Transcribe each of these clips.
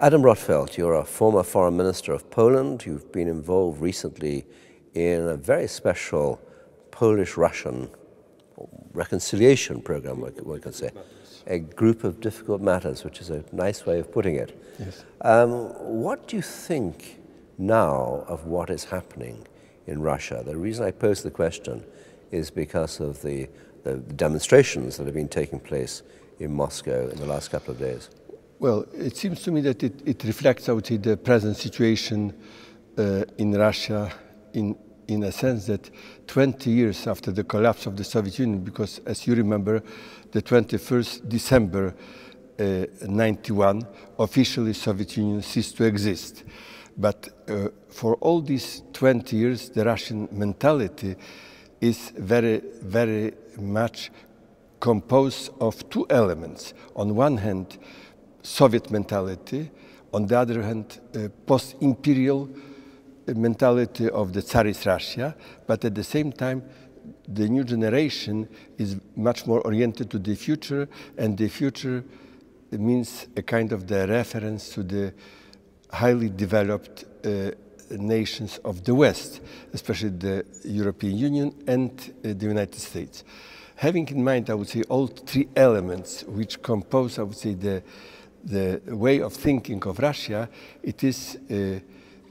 Adam ROTFELD, you're a former foreign minister of Poland. You've been involved recently in a very special Polish-Russian reconciliation program, one could say. A group of difficult matters, which is a nice way of putting it. Yes. What do you think now of what is happening in Russia? The reason I pose the question is because of the demonstrations that have been taking place in Moscow in the last couple of days. Well, it seems to me that it reflects, I would say, the present situation in Russia in a sense that 20 years after the collapse of the Soviet Union, because as you remember, the 21st December 91, officially Soviet Union ceased to exist. But for all these 20 years, the Russian mentality is very, very much composed of two elements. On one hand, Soviet mentality, on the other hand, post-imperial mentality of the Tsarist Russia, but at the same time, the new generation is much more oriented to the future, and the future means a kind of the reference to the highly developed nations of the West, especially the European Union and the United States. Having in mind, I would say, all three elements which compose, I would say, the way of thinking of Russia, it is,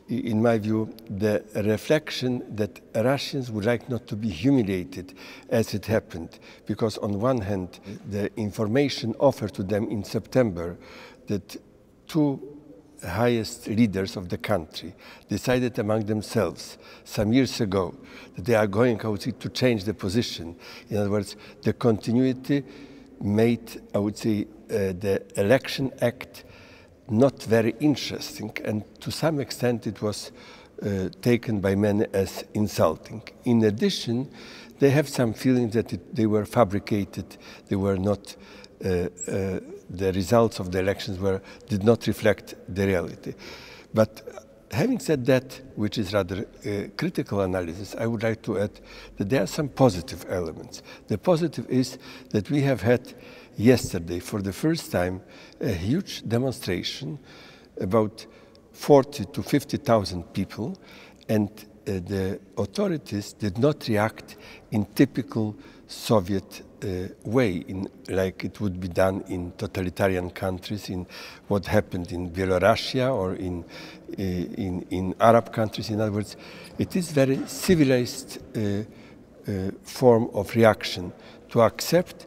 in my view, the reflection that Russians would like not to be humiliated as it happened. Because on one hand, the information offered to them in September that two highest leaders of the country decided among themselves some years ago that they are going, I would say, to change the position. In other words, the continuity made, I would say, the Election Act not very interesting, and to some extent it was taken by many as insulting. In addition, they have some feeling that they were fabricated, they were not, the results of the elections did not reflect the reality. But having said that, which is rather critical analysis, I would like to add that there are some positive elements. The positive is that we have had yesterday, for the first time, a huge demonstration, about 40 to 50,000 people, and the authorities did not react in typical Soviet way, like it would be done in totalitarian countries, in what happened in Belarus or in Arab countries. In other words, it is very civilized form of reaction to accept,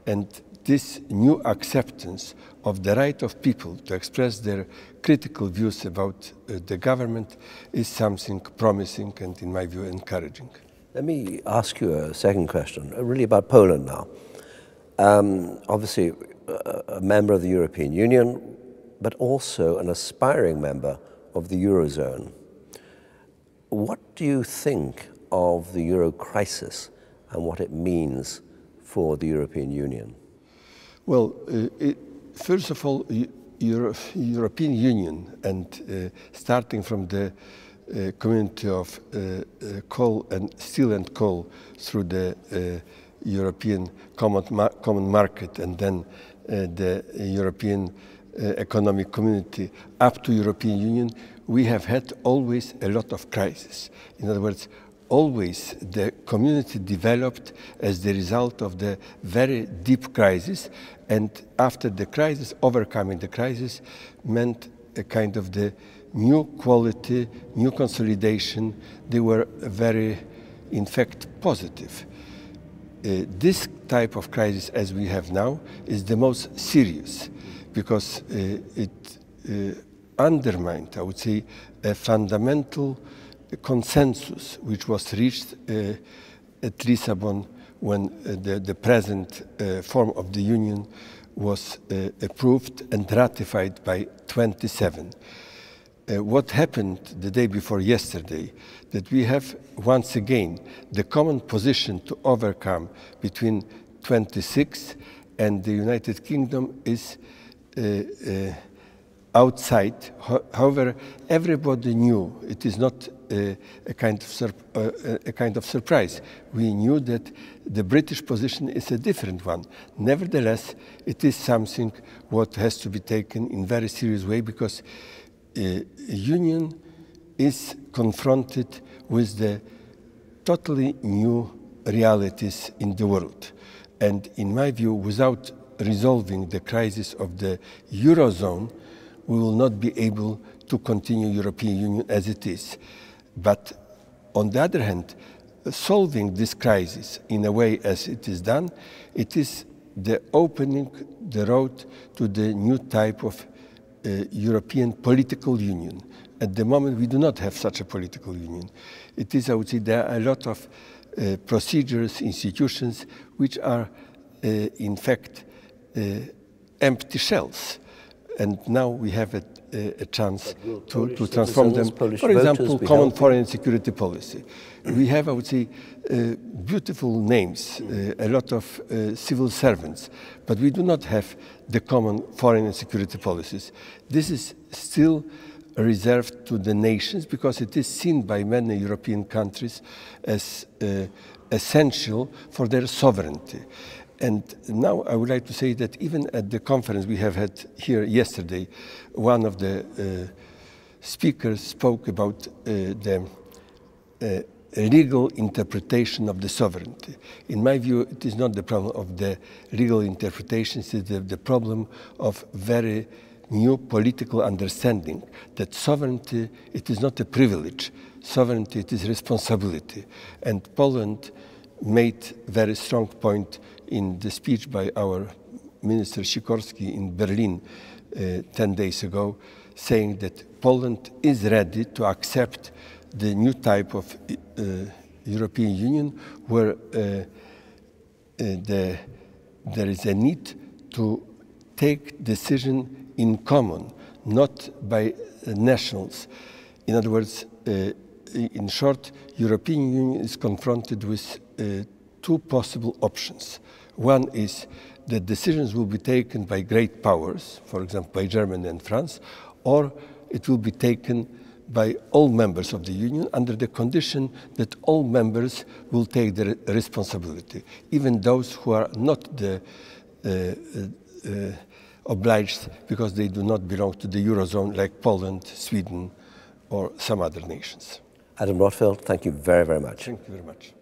and this new acceptance of the right of people to express their critical views about the government is something promising and, in my view, encouraging. Let me ask you a second question, really about Poland now. Obviously, a member of the European Union, but also an aspiring member of the Eurozone. What do you think of the Euro crisis and what it means for the European Union? Well, first of all, European Union, and starting from the community of coal and steel and coal through the European common market, and then the European economic community up to European Union, we have had always a lot of crises. In other words, always the community developed as the result of the very deep crisis, and after the crisis, overcoming the crisis meant a kind of the new quality, new consolidation. They were very, in fact, positive. This type of crisis, as we have now, is the most serious because it undermined, I would say, a fundamental consensus which was reached at Lisbon when the present form of the Union was approved and ratified by 27. What happened the day before yesterday, that we have once again the common position to overcome between 26 and the United Kingdom is outside. However, everybody knew it is not a kind of surprise. We knew that the British position is a different one. Nevertheless, it is something what has to be taken in very serious way, because Union is confronted with the totally new realities in the world. And in my view, without resolving the crisis of the Eurozone, we will not be able to continue European Union as it is. But on the other hand, solving this crisis in a way as it is done, it is the opening the road to the new type of European political union. At the moment, we do not have such a political union. It is, I would say, there are a lot of procedures, institutions, which are, in fact, empty shells. And now we have a chance to transform them. For example, common foreign and security policy. We have, I would say, beautiful names, a lot of civil servants, but we do not have the common foreign and security policies. This is still reserved to the nations, because it is seen by many European countries as essential for their sovereignty. And now I would like to say that even at the conference we have had here yesterday, one of the speakers spoke about the legal interpretation of the sovereignty. In my view, it is not the problem of the legal interpretation, it is the problem of very new political understanding that sovereignty, it is not a privilege. Sovereignty, it is responsibility. And Poland made a very strong point in the speech by our Minister Sikorski in Berlin 10 days ago, saying that Poland is ready to accept the new type of European Union, where there is a need to take decision in common, not by nationals. In other words, in short, European Union is confronted with two possible options. One is that decisions will be taken by great powers, for example, by Germany and France, or it will be taken by all members of the Union under the condition that all members will take the responsibility, even those who are not obliged because they do not belong to the Eurozone, like Poland, Sweden, or some other nations. Adam ROTFELD, thank you very, very much. Thank you very much.